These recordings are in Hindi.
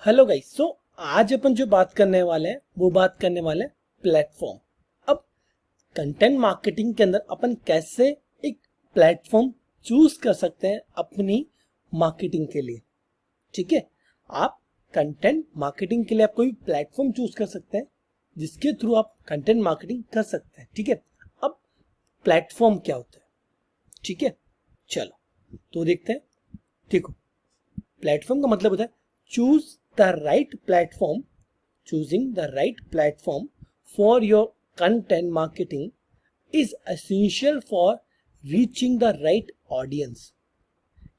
Hello guys. आज अपन जो बात करने वाले हैं वो बात करने वाले हैं प्लेटफॉर्म। अब कंटेंट मार्केटिंग के अंदर अपन कैसे एक प्लेटफॉर्म चूज कर सकते हैं अपनी मार्केटिंग के लिए। ठीक है, आप कंटेंट मार्केटिंग के लिए आप कोई प्लेटफॉर्म चूज कर सकते हैं जिसके थ्रू आप कंटेंट मार्केटिंग कर सकते हैं। ठीक है, अब प्लेटफॉर्म क्या होता है, ठीक है, चलो तो देखते हैं। देखो, प्लेटफॉर्म का मतलब होता है choose the right platform. Choosing the right platform for your content marketing is essential for reaching the right audience.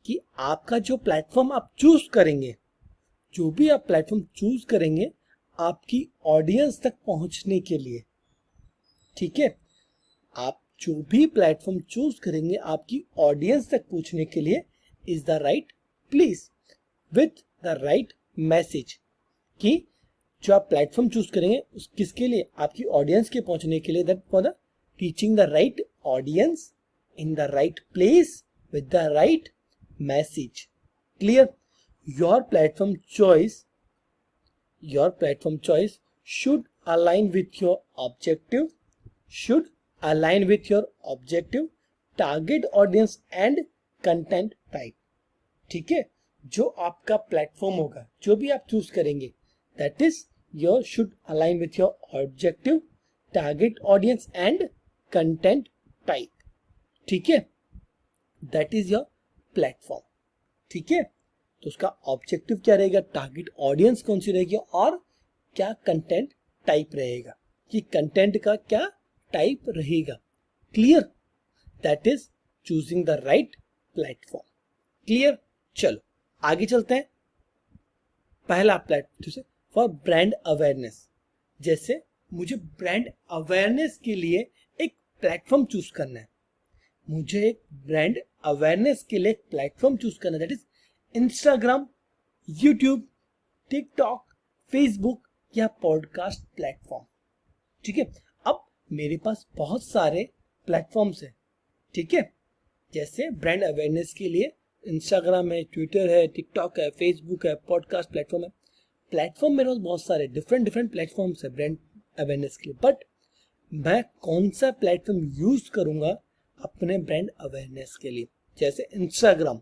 कि आपका जो प्लेटफॉर्म आप चूज करेंगे, जो भी आप प्लेटफॉर्म चूज करेंगे आपकी ऑडियंस तक पहुंचने के लिए। ठीक है, आप जो भी प्लेटफॉर्म चूज करेंगे आपकी ऑडियंस तक पहुंचने के लिए is the right place with the right message. कि जो आप प्लेटफॉर्म चूज करेंगे उस किसके लिए, आपकी ऑडियंस के पहुंचने के लिए, that for the reaching the right audience in the right place with the right message. Clear? Your platform choice should align with your objective, target audience and content type. ठीक है, जो आपका प्लेटफॉर्म होगा, जो भी आप चूज करेंगे, that is your should align with your objective, target audience and content type. ठीक है, दैट इज योर प्लेटफॉर्म। ठीक है, तो उसका ऑब्जेक्टिव क्या रहेगा, टारगेट ऑडियंस कौन सी रहेगी और क्या कंटेंट टाइप रहेगा, कि कंटेंट का क्या टाइप रहेगा। Clear? That is choosing the right platform. Clear? चलो आगे चलते हैं। पहला प्लेटफॉर्म फॉर ब्रांड अवेयरनेस। जैसे मुझे ब्रांड अवेयरनेस के लिए एक प्लेटफॉर्म चूज करना है, मुझे एक ब्रांड अवेयरनेस के लिए प्लेटफॉर्म चूज करना है, that is Instagram, YouTube, TikTok, Facebook या पॉडकास्ट प्लेटफॉर्म। ठीक है, अब मेरे पास बहुत सारे प्लेटफॉर्म्स है। ठीक है, जैसे ब्रांड अवेयरनेस के लिए इंस्टाग्राम है, ट्विटर है, टिकटॉक है, फेसबुक है, पॉडकास्ट प्लेटफॉर्म है। प्लेटफॉर्म मेरे पास बहुत सारे डिफरेंट प्लेटफॉर्म्स है ब्रांड अवेयरनेस के लिए, बट मैं कौन सा प्लेटफॉर्म यूज करूंगा अपने ब्रांड अवेयरनेस के लिए। जैसे इंस्टाग्राम,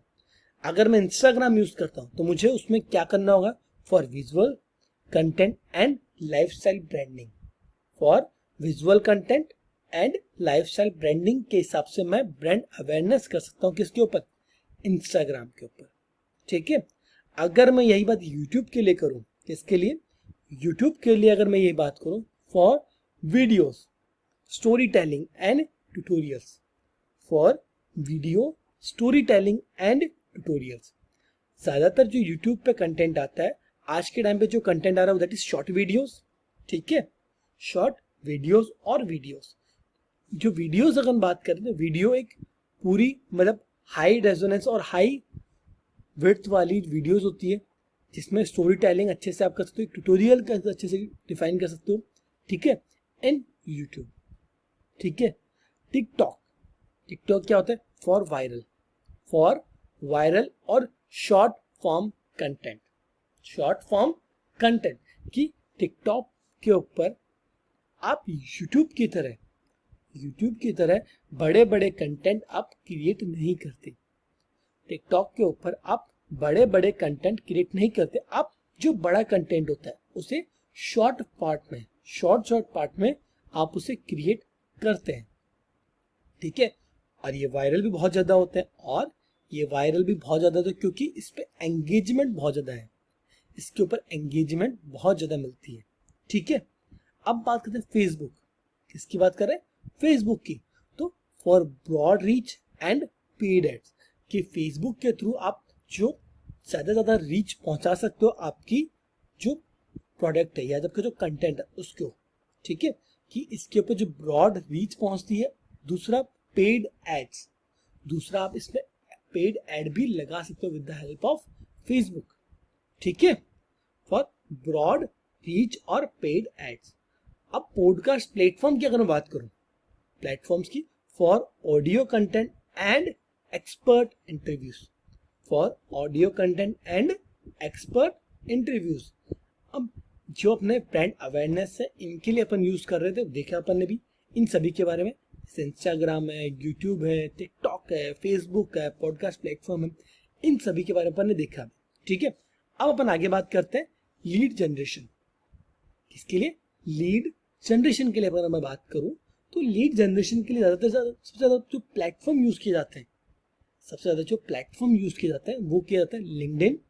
अगर मैं इंस्टाग्राम यूज करता हूं तो मुझे उसमें क्या करना होगा, for visual content and lifestyle branding. For visual content and lifestyle branding के हिसाब से मैं ब्रांड अवेयरनेस कर सकता हूं, किसके ऊपर, इंस्टाग्राम के ऊपर। ठीक है, अगर मैं यही बात यूट्यूब के लिए करूं, किसके लिए, यूट्यूब के लिए अगर मैं यही बात करूं, for videos, story telling and tutorials. For video, story telling and tutorials. ज्यादातर जो यूट्यूब पे कंटेंट आता है आज के टाइम पे, जो कंटेंट आ रहा है दैट इज शॉर्ट वीडियोस। ठीक है, शॉर्ट वीडियोस और वीडियोस, जो वीडियोस अगर बात करें तो वीडियो एक पूरी मतलब हाई रेजोनेंस और हाई विड्थ वाली वीडियोस होती है, जिसमें स्टोरी टेलिंग अच्छे से आप कर सकते हो, ट्यूटोरियल का अच्छे से डिफाइन कर सकते हो। ठीक है, एंड यूट्यूब। ठीक है, टिकटॉक क्या होता है, फॉर वायरल और शॉर्ट फॉर्म कंटेंट। कि टिकटॉक के ऊपर आप यूट्यूब की तरह बड़े बड़े कंटेंट आप क्रिएट नहीं करते। टिकटॉक के ऊपर आप बड़े बड़े कंटेंट क्रिएट नहीं करते, आप जो बड़ा कंटेंट होता है उसे शॉर्ट पार्ट में आप उसे क्रिएट करते हैं। ठीक है, और ये वायरल भी बहुत ज्यादा होता है, और ये वायरल भी बहुत ज्यादा होता है क्योंकि इस पे एंगेजमेंट बहुत ज्यादा है, इसके ऊपर एंगेजमेंट बहुत ज्यादा मिलती है। ठीक है, अब बात करते हैं फेसबुक। किसकी बात कर रहे हैं, फेसबुक की। तो for broad reach and paid ads, कि फेसबुक के थ्रू आप जो ज्यादा रीच पहुंचा सकते हो आपकी जो प्रोडक्ट है या आपका जो कंटेंट है उसको। ठीक है, कि इसके ऊपर जो ब्रॉड रीच पहुंचती है। दूसरा पेड एड्स, दूसरा आप इसमें पेड एड भी लगा सकते हो with the help of Facebook. ठीक है, फॉर ब्रॉड रीच और पेड एड्स। अब पॉडकास्ट प्लेटफॉर्म की अगर मैं बात करूं, प्लेटफॉर्म्स की, for audio content and expert interviews. For audio content and expert interviews. अब जो अपने ब्रांड अवेयरनेस है इनके लिए अपन यूज कर रहे थे, देखा अपन ने भी इन सभी के बारे में। इंस्टाग्राम है, यूट्यूब है, टिकटॉक है, फेसबुक है, पॉडकास्ट प्लेटफॉर्म है, इन सभी के बारे में अपन ने देखा। ठीक है, अब अपन आगे बात करते हैं लीड जनरेशन। किसके लिए? लीड जनरेशन के लिए अगर मैं बात करूं तो लीड जनरेशन के लिए सबसे ज्यादा जो प्लेटफॉर्म यूज किए जाते हैं, सबसे ज्यादा जो प्लेटफॉर्म यूज किया जाता है वो किया जाता है लिंक्डइन,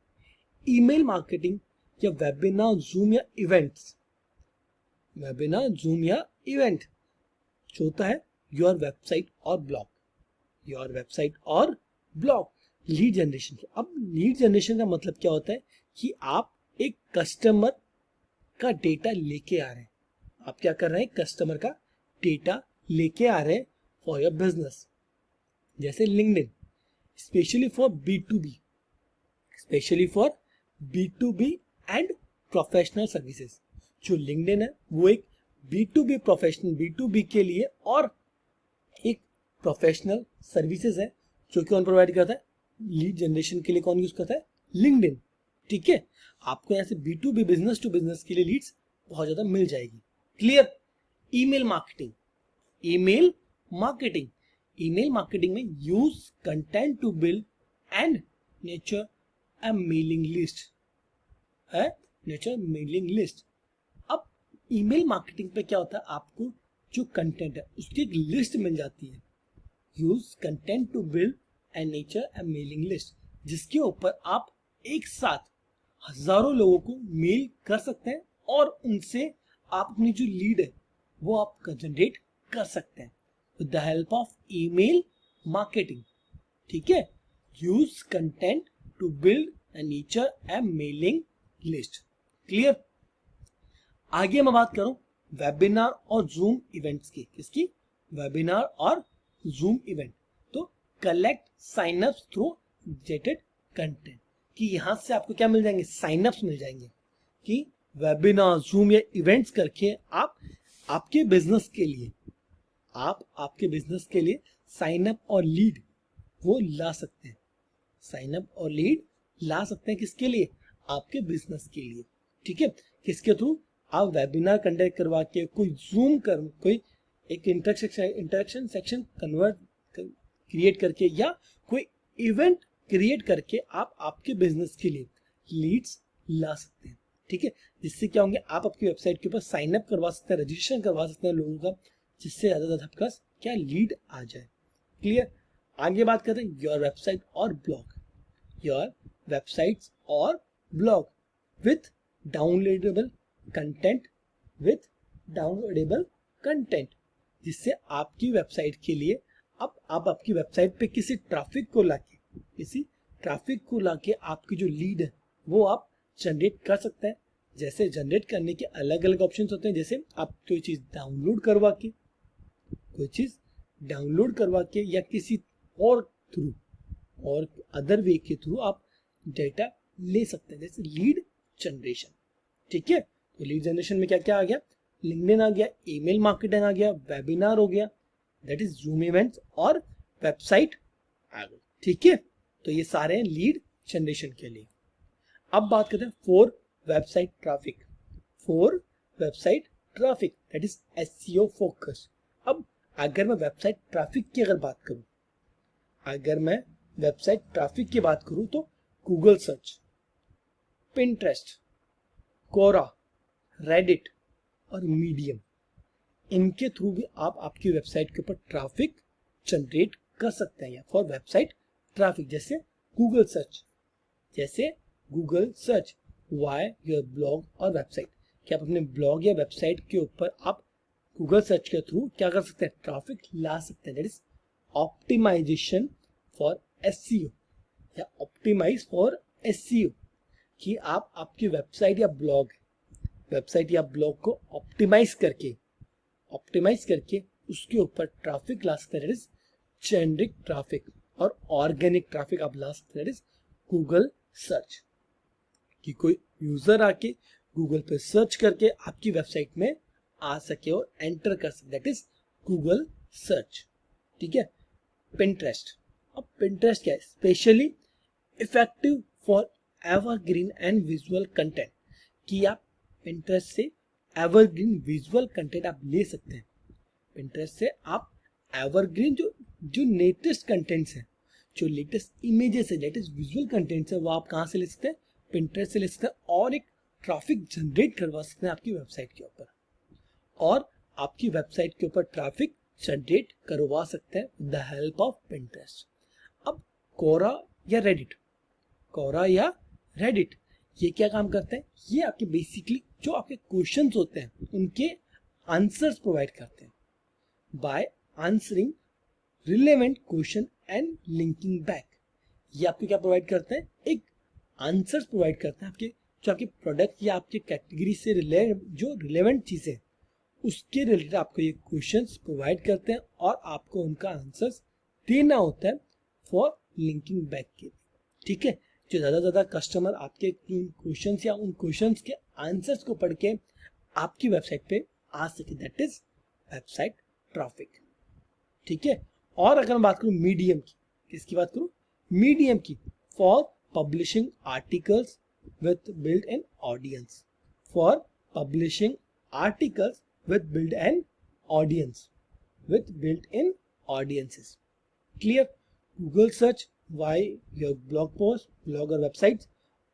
ईमेल मार्केटिंग या वेबिनार, जूम या इवेंट्स। वेबिनार, जूम या इवेंट जो होता है योर वेबसाइट और ब्लॉग, योर वेबसाइट और ब्लॉग। लीड जनरेशन, अब लीड जनरेशन का मतलब क्या होता है कि आप एक कस्टमर का डेटा लेके आ रहे हैं। आप क्या कर रहे हैं? कस्टमर का डेटा लेके आ रहे हैं फॉर योर बिजनेस। जैसे LinkedIn specially for B2B, specially for B2B and professional services. जो लिंक्डइन है वो एक B2B प्रोफेशनल, B2B के लिए और एक प्रोफेशनल सर्विसेज है जो कि कौन प्रोवाइड करता है? लीड जनरेशन के लिए कौन यूज करता है? लिंक्डइन। ठीक है, आपको यहाँ से B2B, बिजनेस टू बिजनेस के लिए लीड्स बहुत ज्यादा मिल जाएगी। Clear? Email marketing, email marketing, email marketing में use content to build and nurture a mailing list है, नेचर मेलिंग लिस्ट। अब ईमेल मार्केटिंग पे क्या होता है? आपको जो कंटेंट है उसकी एक लिस्ट मिल जाती है। Use content to build and nurture a mailing list, जिसके ऊपर आप एक साथ हजारों लोगों को मेल कर सकते हैं और उनसे आप अपनी जो लीड है वो आप जनरेट कर सकते हैं with the help of email marketing. ठीक है, use content to build and nurture a mailing list. Clear? आगे मैं बात करूं वेबिनार और जूम इवेंट्स की। किसकी? वेबिनार और जूम इवेंट। तो कलेक्ट साइनअप्स थ्रू जेटेड कंटेंट, कि यहां से आपको क्या मिल जाएंगे? साइनअप्स मिल जाएंगे कि वेबिनार, जूम या इवेंट्स करके आप आपके बिजनेस के लिए, आप आपके बिजनेस के लिए साइन अप और लीड वो ला सकते हैं। साइन अप और लीड ला सकते हैं किसके लिए? आपके बिजनेस के लिए। ठीक है, किसके थ्रू? आप वेबिनार कंडक्ट करवा के, कोई जूम कर, कोई एक इंटरेक्शन सेक्शन कन्वर्ट क्रिएट करके, या कोई इवेंट क्रिएट करके आप आपके बिजनेस के लिए लीड्स ला सकते हैं। ठीक है, जिससे क्या होंगे? आप आपकी वेबसाइट के ऊपर साइन अप करवा सकते हैं, रजिस्ट्रेशन करवा सकते हैं लोगों का, जिससे ज्यादा आपका क्या लीड आ जाए। क्लियर? आगे बात करते हैं योर वेबसाइट और ब्लॉग, योर वेबसाइट्स और blog with downloadable content, with downloadable content, जिससे आपकी वेबसाइट के लिए अब आप आपकी वेबसाइट पे किसी ट्रैफिक को लाके आपकी जो लीड है वो आप जनरेट कर सकते हैं। जैसे जनरेट करने के अलग अलग ऑप्शंस होते हैं, जैसे आप कोई चीज डाउनलोड करवा के या किसी और थ्रू और अदर वे के थ्रू आप डेटा ले सकते हैं, जैसे लीड जनरेशन। ठीक है, तो लीड जनरेशन में क्या क्या आ गया? लिंक्डइन आ गया, ईमेल मार्केटिंग आ गया, वेबिनार हो गया, दैट इज जूम इवेंट्स, और वेबसाइट आ गई। ठीक है, तो ये सारे हैं लीड जनरेशन के लिए। अब बात करते हैं for website traffic, that is SEO focus. अब अगर मैं वेबसाइट ट्रैफिक की बात करूं तो गूगल सर्च, पिंटरेस्ट, कोरा, रेडिट और मीडियम, इनके थ्रू भी आप आपकी वेबसाइट के ऊपर ट्रैफिक जनरेट कर सकते हैं फॉर वेबसाइट ट्रैफिक। जैसे Google search why your blog और वेबसाइट, कि आप अपने ब्लॉग या वेबसाइट के ऊपर आप गूगल सर्च के थ्रू क्या कर सकते हैं? ट्रैफिक ला सकते हैं। That is optimization for SEO या ऑप्टिमाइज फॉर एसईओ, कि आप आपकी वेबसाइट या ब्लॉग को ऑप्टिमाइज करके उसके ऊपर ट्रैफिक ला सकते हैं। दैट इज जेनरिक ट्रैफिक, और ऑर्गेनिक ट्रैफिक आप ला सकते हैं। दैट इज गूगल सर्च, कि कोई यूजर आके गूगल पे सर्च करके आपकी वेबसाइट में आ सके और एंटर कर सके, दैट इज गूगल सर्च। ठीक है, पिंटरेस्ट। अब पिंटरेस्ट क्या है? Specially effective for evergreen and visual content, कि आप Pinterest से एवरग्रीन विजुअल कंटेंट आप ले सकते हैं। Pinterest से आप एवरग्रीन जो जो लेटेस्ट कंटेंट्स हैं, जो लेटेस्ट इमेजेस है, लेटेस्ट विजुअल कंटेंट्स है, वो आप कहाँ से ले सकते हैं? Pinterest से ले सकते हैं, और एक ट्रैफिक जनरेट करवा सकते हैं आपकी वेबसाइट के ऊपर, और आपकी वेबसाइट के ऊपर ट्रैफिक जनरेट करवा सकते हैं with the help of Pinterest। अब कोरा या रेडिट, कोरा या रेडिट ये क्या काम करते हैं? ये आपके बेसिकली जो आपके क्वेश्चंस होते हैं उनके आंसर्स प्रोवाइड करते हैं by answering relevant question and linking back. ये आपको क्या प्रोवाइड करते हैं? एक आंसर्स प्रोवाइड करते हैं आपके जो आपके प्रोडक्ट या आपके कैटेगरी से जो रिलेवेंट चीजें उसके रिलेटेड आपको ये क्वेश्चंस प्रोवाइड करते हैं, और आपको उनका आंसर्स देना होता है फॉर लिंकिंग बैक के। ठीक है, जो ज़्यादा कस्टमर आपके क्वेश्चंस या उन क्वेश्चंस के आंसर्स को पढ़ के आपकी वेबसाइट पे आ सके, दैट इज वेबसाइट ट्रैफिक। ठीक है, और अगर मैं बात करूँ मीडियम की, किसकी बात करूँ? मीडियम की, for publishing articles with built in audience, for publishing articles with built-in audience, with built-in audiences. Clear? Google search, why your blog post, blog or websites,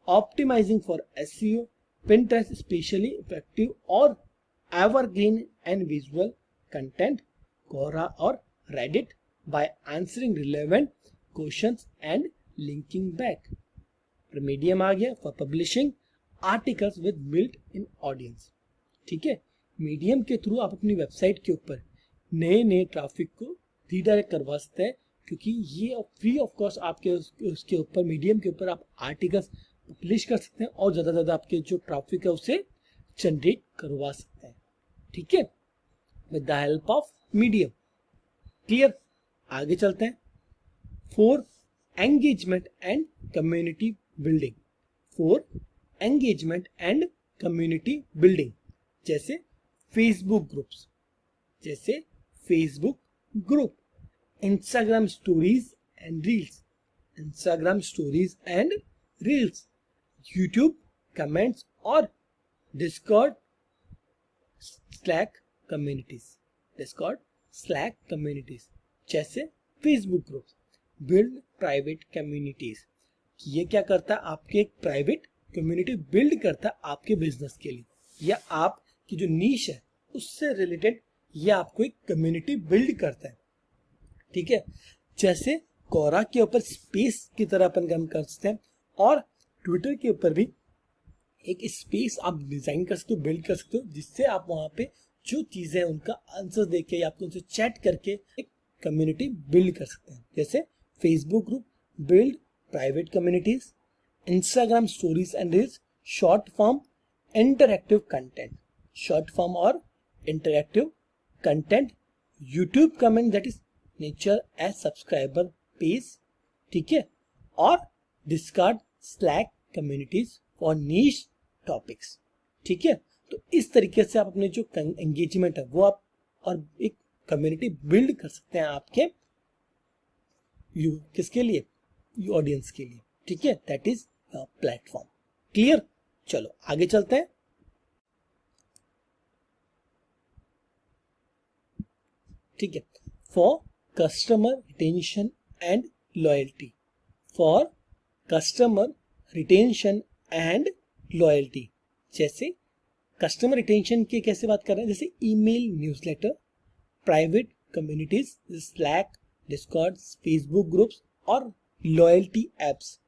optimizing for SEO, Pinterest especially effective or evergreen and visual content, Quora or Reddit by answering relevant questions and linking back. Medium आ गया for publishing articles with built-in audience. ठीक है, मीडियम के थ्रू आप अपनी वेबसाइट के ऊपर नए ट्रैफिक को रीडायरेक्ट करवा सकते हैं, क्योंकि ये फ्री ऑफ कॉस्ट आपके उसके ऊपर मीडियम के ऊपर आप आर्टिकल्स पब्लिश कर सकते हैं और ज़्यादा आपके जो ट्रैफिक है उसे जनरेट करवा सकते हैं। ठीक है, with the help of medium. Clear? आगे चलते हैं। 4 engagement and community building. 4 engagement and community building, जैसे फेसबुक ग्रुप्स, जैसे Facebook group, Instagram stories and reels, Instagram stories and reels, YouTube comments और Discord Slack communities, Discord Slack communities, जैसे Facebook groups. Build private communities, ये क्या करता है? आपके एक प्राइवेट कम्युनिटी बिल्ड करता है आपके बिजनेस के लिए, या आप की जो नीश है उससे रिलेटेड ये आपको एक कम्युनिटी बिल्ड करता है। ठीक है, जैसे कोरा के ऊपर स्पेस की तरह अपन काम कर सकते हैं, और ट्विटर के ऊपर भी एक स्पेस आप डिजाइन कर सकते हो, बिल्ड कर सकते हो, जिससे आप वहां पे जो चीजें उनका आंसर देके या आपको उनसे चैट करके एक कम्युनिटी बिल्ड कर सकते हैं। जैसे Facebook group, build private communities, Instagram stories and reels, short form interactive content, short form और interactive content, YouTube comment that is nurture as subscriber page. ठीक है, और Discord Slack communities for niche topics. ठीक है, तो इस तरीके से आप अपने जो एंगेजमेंट है वो आप और एक कम्युनिटी बिल्ड कर सकते हैं आपके किसके लिए? ऑडियंस के लिए। ठीक है, दैट इज प्लेटफॉर्म। क्लियर? चलो आगे चलते हैं। ठीक है, for customer retention and loyalty, for customer retention and loyalty, जैसे कस्टमर रिटेंशन की कैसे बात कर रहे हैं? जैसे email newsletter, private communities, slack, Discord, Facebook groups, और लॉयल्टी एप्स,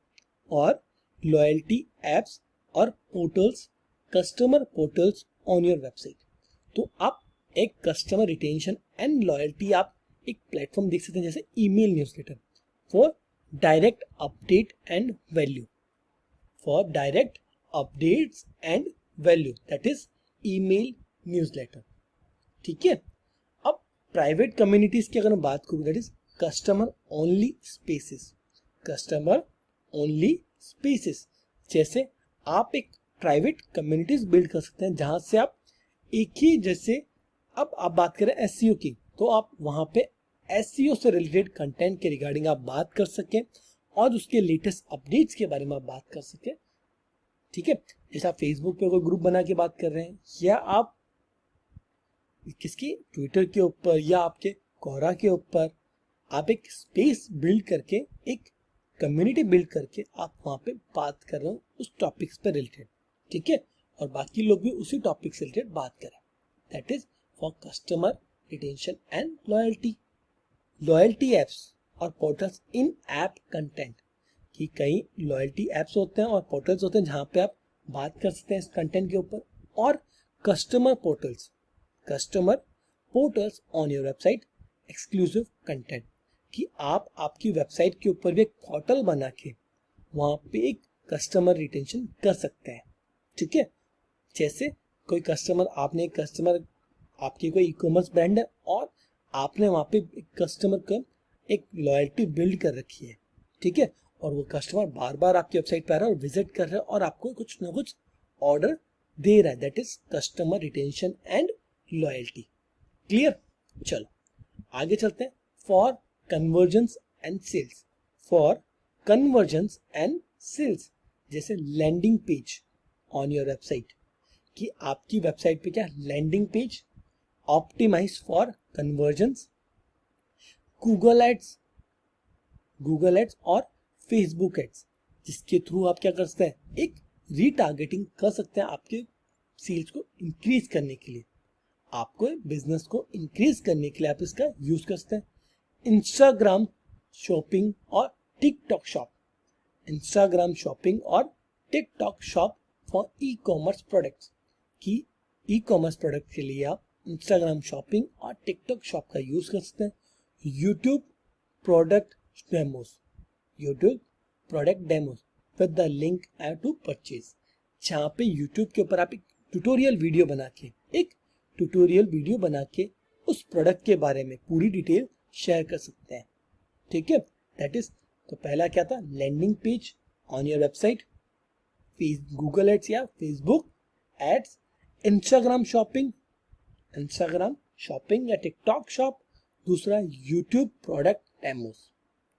और लॉयल्टी एप्स और portals, customer portals on your website. तो आप एक कस्टमर रिटेंशन एंड लॉयल्टी आप एक प्लेटफॉर्म देख सकते हैं, जैसे email newsletter for direct update and value, for direct updates and value, that is email newsletter. ठीक है, अब प्राइवेट कम्युनिटीज की अगर मैं बात करूं, that is customer only spaces, customer only spaces, जैसे आप एक प्राइवेट कम्युनिटीज बिल्ड कर सकते हैं जहां से आप एक ही, जैसे अब आप बात करें एसईओ की, तो आप वहां पे एसईओ से रिलेटेड कंटेंट के रिगार्डिंग आप बात कर सकें और उसके लेटेस्ट अपडेट्स के बारे में आप बात कर सकें, ठीक है। जैसे आप फेसबुक पे कोई ग्रुप बना के बात कर रहे हैं, या आप किसकी ट्विटर के ऊपर या आपके कोरा के ऊपर आप एक स्पेस बिल्ड करके, एक कम्युनिटी बिल्ड करके आप वहां पे बात कर रहे हो उस टॉपिक्स पे रिलेटेड, ठीक है, और बाकी लोग भी उसी टॉपिक से रिलेटेड बात करें। That is for customer retention and loyalty. Loyalty apps और पोर्टल्स इन ऐप कंटेंट, कि कई लॉयल्टी एप्स होते हैं और पोर्टल्स होते हैं जहां पे आप बात कर सकते हैं इस कंटेंट के ऊपर, और customer portals, customer portals on your website exclusive content, कि आप आपकी वेबसाइट के ऊपर भी एक पोर्टल बना के वहां पे एक कस्टमर रिटेंशन कर सकते हैं, ठीक है। जैसे कोई कस्टमर, आपने एक कस्टमर, आपकी कोई ई कॉमर्स ब्रांड है और आपने वहां पे कस्टमर का एक लॉयल्टी बिल्ड कर रखी है, ठीक है, और वो कस्टमर बार बार आपकी वेबसाइट पर आ रहा है और विजिट कर रहा है और आपको कुछ ना कुछ ऑर्डर दे रहा है। That is customer retention and loyalty. Clear? चलो आगे चलते हैं। For conversions and sales, for conversions and sales, जैसे landing page on your website, कि आपकी वेबसाइट पे क्या landing page optimise for conversions, Google ads, Google ads और फेसबुक एड्स, जिसके थ्रू आप क्या कर सकते हैं, एक रीटारगेटिंग कर सकते हैं आपके सेल्स को इंक्रीज करने के लिए, आपको बिजनेस को इंक्रीज करने के लिए आप इसका यूज कर सकते हैं। इंस्टाग्राम शॉपिंग और टिकटॉक शॉप, इंस्टाग्राम शॉपिंग और TikTok shop for e commerce products, कि ई कॉमर्स प्रोडक्ट के लिए आप इंस्टाग्राम शॉपिंग और टिकटॉक शॉप का यूज कर सकते हैं। YouTube product demos, YouTube product demos with the link to purchase, जहाँ पे यूट्यूब के ऊपर आप एक ट्यूटोरियल वीडियो बना के, एक ट्यूटोरियल वीडियो बना के उस प्रोडक्ट के बारे में पूरी डिटेल शेयर कर सकते हैं, ठीक है। दैट इज, तो पहला क्या था, landing page on your website, Google ads या Facebook ads, Instagram shopping, Instagram shopping या टिकटॉक शॉप, दूसरा YouTube product demos,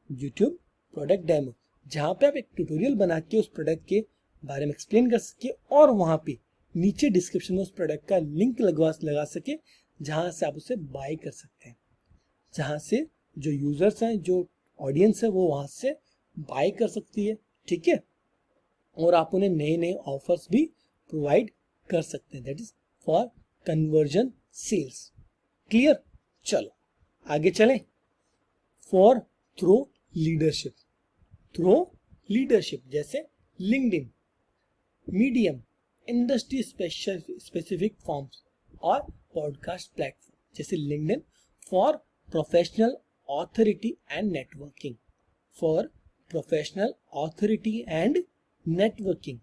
YouTube product demo, जहां पे आप एक ट्यूटोरियल बना के उस प्रोडक्ट के बारे में एक्सप्लेन कर सके और वहां पे नीचे डिस्क्रिप्शन में उस प्रोडक्ट का लिंक लगा सके, जहां से आप उसे बाय कर सकते हैं, जहां से जो यूजर्स हैं, जो ऑडियंस है, वो वहां से बाय कर सकती है, ठीक है, और आप उन्हें नए नए ऑफर्स भी प्रोवाइड कर सकते हैं। That is for conversion sales. Clear? चलो आगे चलें। For thought leadership, thought leadership, जैसे LinkedIn, Medium, industry specific forums और पॉडकास्ट प्लेटफॉर्म, जैसे LinkedIn for professional authority and networking, for professional authority and networking,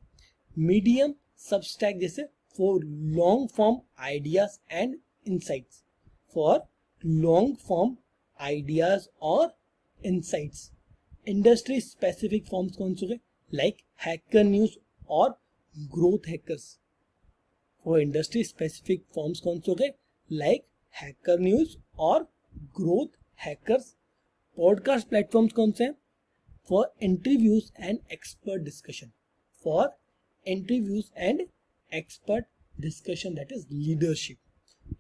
Medium, Substack, जैसे for long form ideas and insights, for long form ideas और इंसाइट्स, इंडस्ट्री स्पेसिफिक फॉर्म्स कौन से हो गए, लाइक हैकर न्यूज और Growth Hackers, for industry specific forums कौन से हो गए, लाइक हैकर न्यूज और ग्रोथ हैकर्स। पॉडकास्ट प्लेटफॉर्म्स कौन से हैं, for interviews and expert discussion, for interviews and expert discussion, that is leadership.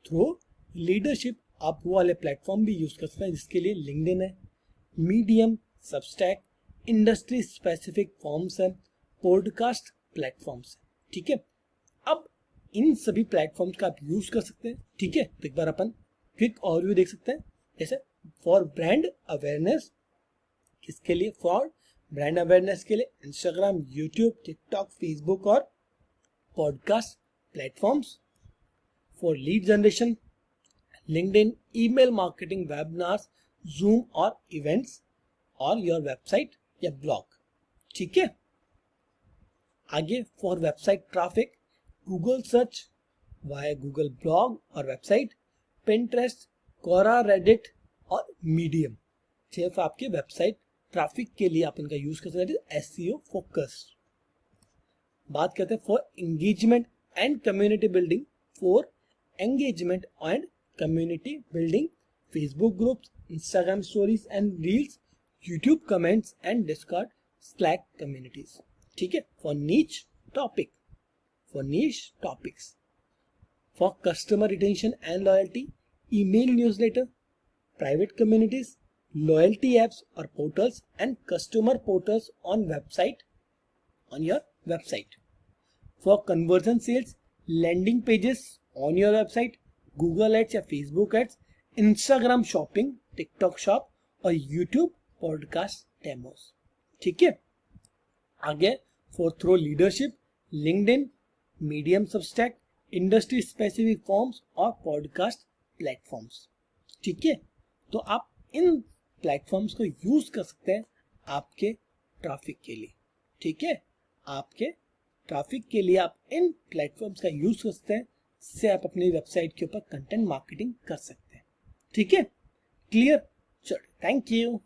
Through leadership आप वो वाले प्लेटफॉर्म भी यूज कर सकते हैं जिसके लिए लिंक्डइन है, medium, Substack, industry specific forms है, पॉडकास्ट प्लेटफॉर्म्स है, ठीक है। अब इन सभी प्लेटफॉर्म्स का आप यूज कर सकते हैं, ठीक है। तो एक बार अपन क्विक ओवरव्यू देख सकते हैं। जैसे फॉर ब्रांड अवेयरनेस, किसके लिए, फॉर ब्रांड अवेयरनेस के लिए इंस्टाग्राम, यूट्यूब, टिकटॉक, फेसबुक और podcast platforms. For lead generation, LinkedIn, email marketing, webinars, zoom और इवेंट्स और योर वेबसाइट या ब्लॉग, ठीक है। आगे for website traffic, Google search via Google blog और वेबसाइट, पिंटरेस्ट, कोरा, रेडिट और मीडियम, सिर्फ आपके वेबसाइट ट्रैफिक के लिए आप इनका यूज कर सकते हैं, एसईओ फोकस्ड। बात करते हैं for engagement and community building, for engagement and community building, Facebook groups, Instagram stories and reels, YouTube comments and Discord, Slack communities, ठीक है। फॉर नीच topic, for niche topics, for customer retention and loyalty, email newsletter, private communities, loyalty apps or portals, and customer portals on your website. For conversion sales, landing pages on your website, Google Ads या Facebook Ads, Instagram shopping, TikTok shop और YouTube podcast demos. ठीक है, आगे for through leadership, LinkedIn, Medium, Substack, industry specific forums और पॉडकास्ट प्लेटफॉर्म्स. ठीक है, तो आप इन प्लेटफॉर्म्स को यूज कर सकते हैं आपके ट्रैफिक के लिए. ठीक है, आपके ट्रैफिक के लिए आप इन प्लेटफॉर्म्स का यूज कर सकते हैं, इससे आप अपनी वेबसाइट के ऊपर कंटेंट मार्केटिंग कर सकते हैं. ठीक है, क्लियर? चलो, थैंक यू.